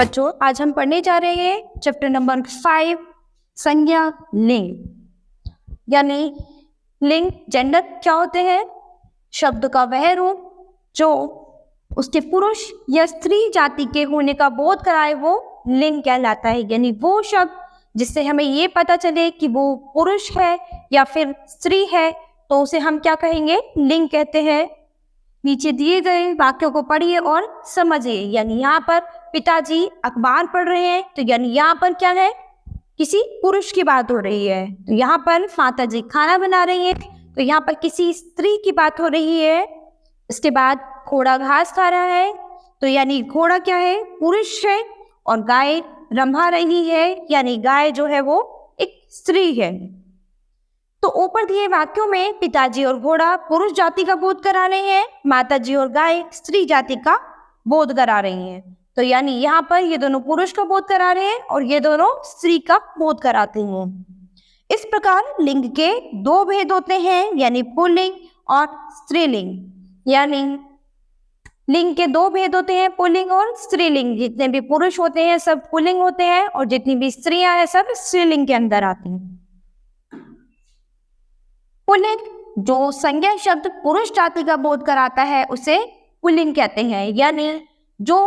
बच्चों, आज हम पढ़ने जा रहे हैं चैप्टर नंबर 5 संज्ञा लिंग। यानी लिंग जेंडर क्या होते हैं? शब्द का वह रूप जो उसके पुरुष या स्त्री जाति के होने का बोध कराए वो लिंग कहलाता है। यानी वो शब्द जिससे हमें ये पता चले कि वो पुरुष है या फिर स्त्री है तो उसे हम क्या कहेंगे? लिंग कहते हैं। नीचे दिए गए वाक्यों को पढ़िए और समझिए। यानी यहाँ पर पिताजी अखबार पढ़ रहे हैं तो यानी यहाँ पर क्या है? किसी पुरुष की बात हो रही है। तो यहाँ पर माताजी खाना बना रही है तो यहाँ पर किसी स्त्री की बात हो रही है। इसके बाद घोड़ा घास खा रहा है तो यानी घोड़ा क्या है? पुरुष है। और गाय रंभा रही है यानी गाय जो है वो एक स्त्री है। तो ऊपर दिए वाक्यों में पिताजी और घोड़ा पुरुष जाति का बोध करा रहे हैं, माताजी और गाय स्त्री जाति का बोध करा रही हैं। तो यानी यहाँ पर ये दोनों पुरुष का बोध करा रहे हैं और ये दोनों स्त्री का बोध कराते हैं। इस प्रकार लिंग के दो भेद होते हैं, यानी पुल्लिंग और स्त्रीलिंग। यानी लिंग के दो भेद होते हैं, पुल्लिंग और स्त्रीलिंग। जितने भी पुरुष होते हैं सब पुल्लिंग होते हैं और जितनी भी स्त्रियां हैं सब स्त्रीलिंग के अंदर आती हैं। पुल्लिंग जो संज्ञा शब्द पुरुष जाति का बोध कराता है उसे पुल्लिंग कहते हैं। यानी जो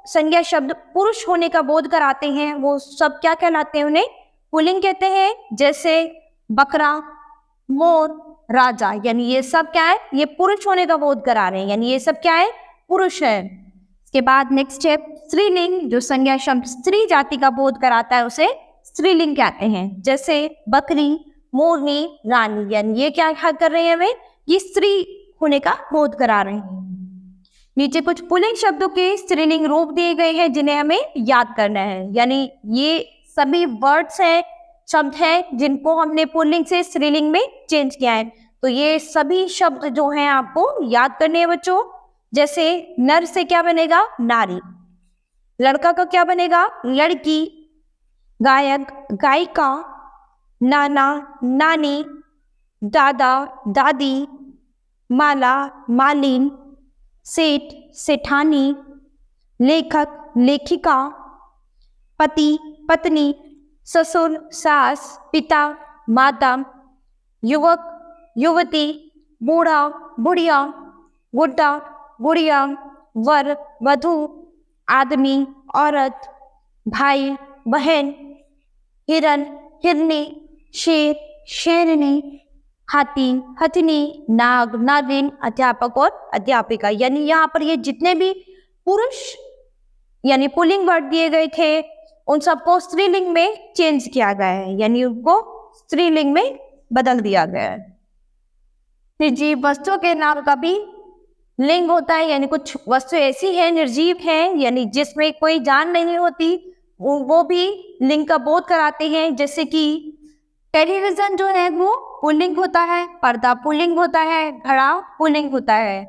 संज्ञा शब्द पुरुष होने का बोध कराते हैं वो सब क्या कहलाते हैं? उन्हें पुल्लिंग कहते हैं। जैसे बकरा, मोर, राजा, यानी ये सब क्या है? ये पुरुष होने का बोध करा रहे हैं, यानी ये सब क्या है? पुरुष है। इसके बाद नेक्स्ट है स्त्रीलिंग, जो संज्ञा शब्द स्त्री जाति का बोध कराता है उसे स्त्रीलिंग कहते हैं। जैसे बकरी, मोरनी, रानी, यानी ये क्या कर रहे हैं? हमें ये स्त्री होने का बोध करा रहे हैं। नीचे कुछ पुल्लिंग शब्दों के स्त्रीलिंग रूप दिए गए हैं जिन्हें हमें याद करना है। यानी ये सभी वर्ड्स हैं, शब्द हैं जिनको हमने पुल्लिंग से स्त्रीलिंग में चेंज किया है। तो ये सभी शब्द जो हैं आपको याद करने हैं बच्चों। जैसे नर से क्या बनेगा? नारी। लड़का का क्या बनेगा? लड़की। गायक, गायिका। नाना, नानी। दादा, दादी। माला, मालिन। सेठ, सेठानी। लेखक, लेखिका। पति, पत्नी। ससुर, सास, पिता, माता। युवक, युवती। बूढ़ा, बुढ़िया। बुड्ढा, बुढ़िया। वर, वधू। आदमी, औरत। भाई, बहन। हिरन, हिरनी। शेर, शेरनी। हाथी, हथिनी। नाग, नागिन। अध्यापक और अध्यापिका। यानी यहाँ पर ये जितने भी पुरुष यानी पुल्लिंग वर्ड दिए गए थे उन सबको स्त्रीलिंग में चेंज किया गया है, यानी उनको स्त्रीलिंग में बदल दिया गया है। निर्जीव वस्तुओं के नाम का भी लिंग होता है। यानी कुछ वस्तु ऐसी है, निर्जीव है, यानी जिसमें कोई जान नहीं होती, वो भी लिंग का बोध कराते हैं। जैसे कि टेलीविजन जो है वो पुल्लिंग होता है, पर्दा पुल्लिंग होता है, घड़ा पुल्लिंग होता है,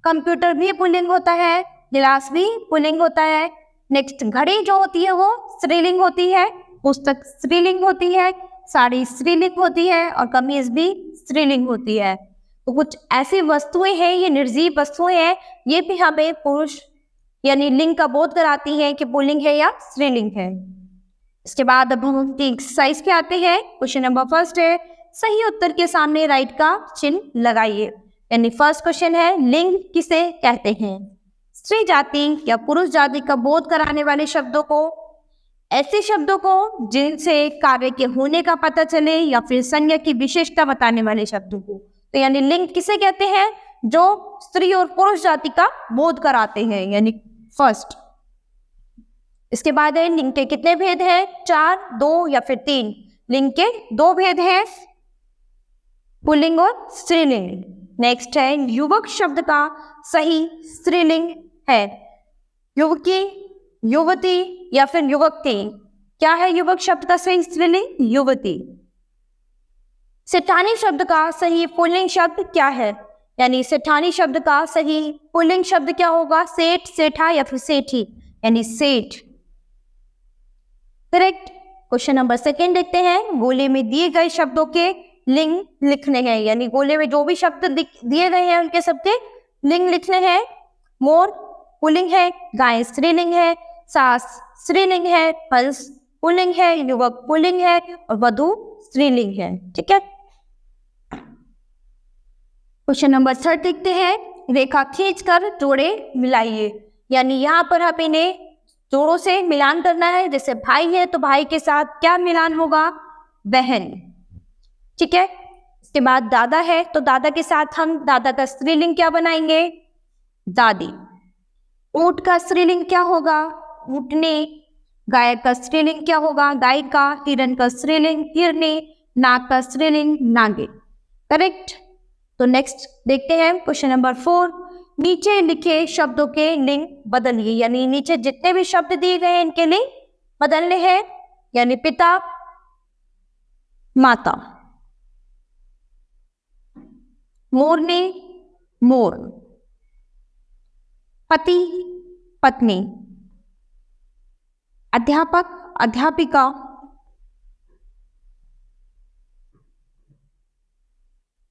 कंप्यूटर भी पुल्लिंग होता है, गिलास भी पुल्लिंग होता है। नेक्स्ट घड़ी जो होती है वो स्त्रीलिंग होती है, पुस्तक स्त्रीलिंग होती है, साड़ी स्त्रीलिंग होती है और कमीज भी स्त्रीलिंग होती है। तो कुछ ऐसी वस्तुएं हैं, ये निर्जीव वस्तुएं हैं, ये भी हमें पुरुष यानी लिंग का बोध कराती हैं कि पुल्लिंग है या स्त्रीलिंग है। इसके बाद अब हम एक्सरसाइज पे आते हैं। क्वेश्चन नंबर फर्स्ट है, सही उत्तर के सामने राइट का चिन्ह लगाइए। यानी फर्स्ट क्वेश्चन है, लिंग किसे कहते हैं? स्त्री जाति या पुरुष जाति का बोध कराने वाले शब्दों को, ऐसे शब्दों को जिनसे कार्य के होने का पता चले या फिर संज्ञा की विशेषता बताने वाले शब्दों को। तो यानी लिंग किसे कहते हैं? जो स्त्री और पुरुष जाति का बोध कराते हैं, यानी फर्स्ट। इसके बाद है लिंग के कितने भेद हैं? 4, 2 या फिर 3। लिंग के 2 भेद हैं, पुल्लिंग और स्त्रीलिंग। नेक्स्ट है युवक शब्द का सही स्त्रीलिंग है युवकी, युवती या फिर युवक्ति। क्या है युवक शब्द का सही स्त्रीलिंग? युवती। सेठानी शब्द का सही पुल्लिंग शब्द क्या है? यानी सेठानी शब्द का सही पुल्लिंग शब्द क्या होगा? सेठ, सेठा या फिर सेठी, यानी सेठ। करेक्ट। क्वेश्चन नंबर सेकंड देखते हैं। गोले में दिए गए शब्दों के लिंग लिखने हैं, यानी गोले में जो भी शब्द दिए गए हैं उनके सबके लिंग लिखने हैं। मोर पुल्लिंग है, गाय स्त्रीलिंग है, सास स्त्रीलिंग है, हंस पुल्लिंग है, युवक पुल्लिंग है और वधु स्त्रीलिंग है। ठीक है, क्वेश्चन नंबर 3 देखते हैं। रेखा खींचकर जोड़े मिलाइए, यानी यहाँ पर आप इन्हें जोड़ों से मिलान करना है। जैसे भाई है तो भाई के साथ क्या मिलान होगा, बहन। ठीक है, इसके बाद दादा है तो दादा के साथ हम दादा का स्त्रीलिंग क्या बनाएंगे, दादी। ऊंट का स्त्रीलिंग क्या होगा, ऊंटनी। गाय का स्त्रीलिंग क्या होगा, गायिका। हिरण का स्त्रीलिंग हिरनी। नाग का स्त्रीलिंग नागिन। करेक्ट। तो नेक्स्ट देखते हैं क्वेश्चन नंबर 4। नीचे लिखे शब्दों के लिंग बदलिए, यानी नीचे जितने भी शब्द दिए गए हैं इनके लिंग बदलने हैं। यानी पिता माता, मोरनी मोर, पति पत्नी, अध्यापक अध्यापिका,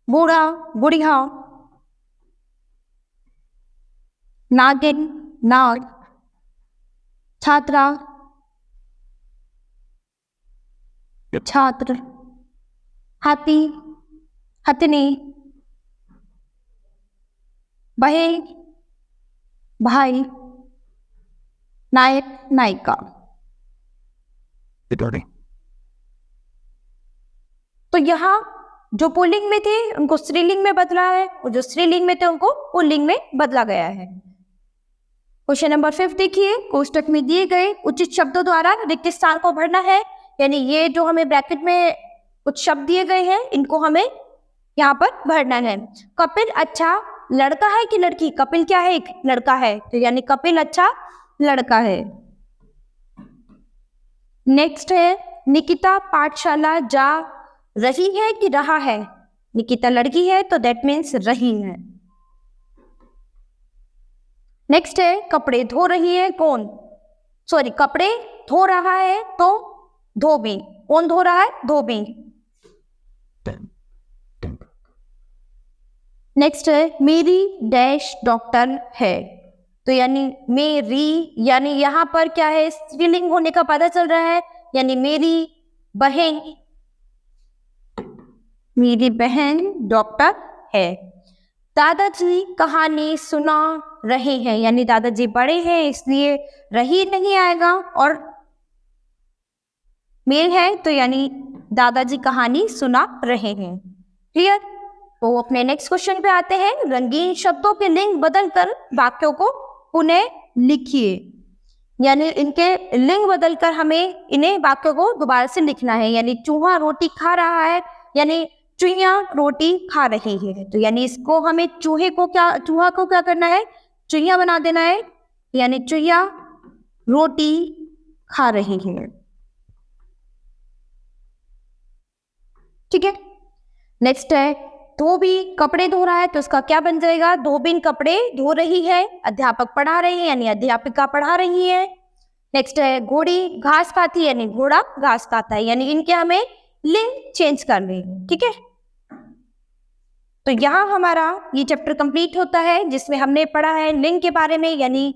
बूढ़ा बुढ़िया, नागिन नाग, छात्रा छात्र, हाथी हथनी, बहन भाई, नायक नायिका। तो यहाँ जो पुल्लिंग में थे उनको स्त्रीलिंग में बदला है और जो स्त्रीलिंग में थे उनको पुल्लिंग में बदला गया है। क्वेश्चन नंबर 5 देखिए। कोष्टक में दिए गए उचित शब्दों द्वारा रिक्त स्थान को भरना है, यानी ये जो हमें ब्रैकेट में कुछ शब्द दिए गए हैं इनको हमें यहाँ पर भरना है। कपिल अच्छा लड़का है कि लड़की, कपिल क्या है, एक लड़का है, तो यानी कपिल अच्छा लड़का है। नेक्स्ट है निकिता पाठशाला जा रही है कि रहा है, निकिता लड़की है तो दैट मीन्स रही है। नेक्स्ट है कपड़े धो रही है कौन, सॉरी कपड़े धो रहा है तो धोबी, कौन धो रहा है, धोबी। नेक्स्ट है मेरी डैश डॉक्टर है, तो यानी मेरी, यानी यहाँ पर क्या है, स्त्रीलिंग होने का पता चल रहा है, यानी मेरी बहन, मेरी बहन डॉक्टर है। दादाजी कहानी सुना रहे हैं, यानी दादाजी बड़े हैं इसलिए रही नहीं आएगा, और मेल है तो यानी दादाजी कहानी सुना रहे हैं। क्लियर। तो अपने नेक्स्ट क्वेश्चन पे आते हैं। रंगीन शब्दों के लिंग बदलकर वाक्यों को पुनः लिखिए, यानी इनके लिंग बदलकर हमें इन्हें वाक्यों को दोबारा से लिखना है। यानी चूहा रोटी खा रहा है, यानी चूहिया रोटी खा रही है, तो यानी इसको हमें चूहा को क्या करना है, चूहिया बना देना है, यानी चूहिया रोटी खा रही है। ठीक है। नेक्स्ट है धोबी कपड़े धो रहा है, तो उसका क्या बन जाएगा, धोबिन कपड़े धो रही है। अध्यापक पढ़ा रहे हैं, यानी अध्यापिका पढ़ा रही है। नेक्स्ट है घोड़ी घास खाती है, यानी घोड़ा घास खाता है, यानी इनके हमें लिंग चेंज करने हैं। ठीक है। तो यहाँ हमारा ये चैप्टर कंप्लीट होता है, जिसमें हमने पढ़ा है लिंग के बारे में, यानी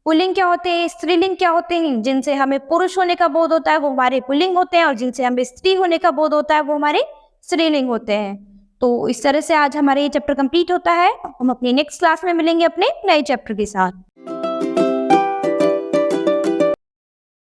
पुल्लिंग क्या होते हैं, स्त्रीलिंग क्या होते हैं। जिनसे हमें पुरुष होने का बोध होता है वो हमारे पुल्लिंग होते हैं, और जिनसे हमें स्त्री होने का बोध होता है वो हमारे स्त्रीलिंग होते हैं। तो इस तरह से आज हमारा ये चैप्टर कंप्लीट होता है। हम अपनी नेक्स्ट क्लास में मिलेंगे अपने नए चैप्टर के साथ।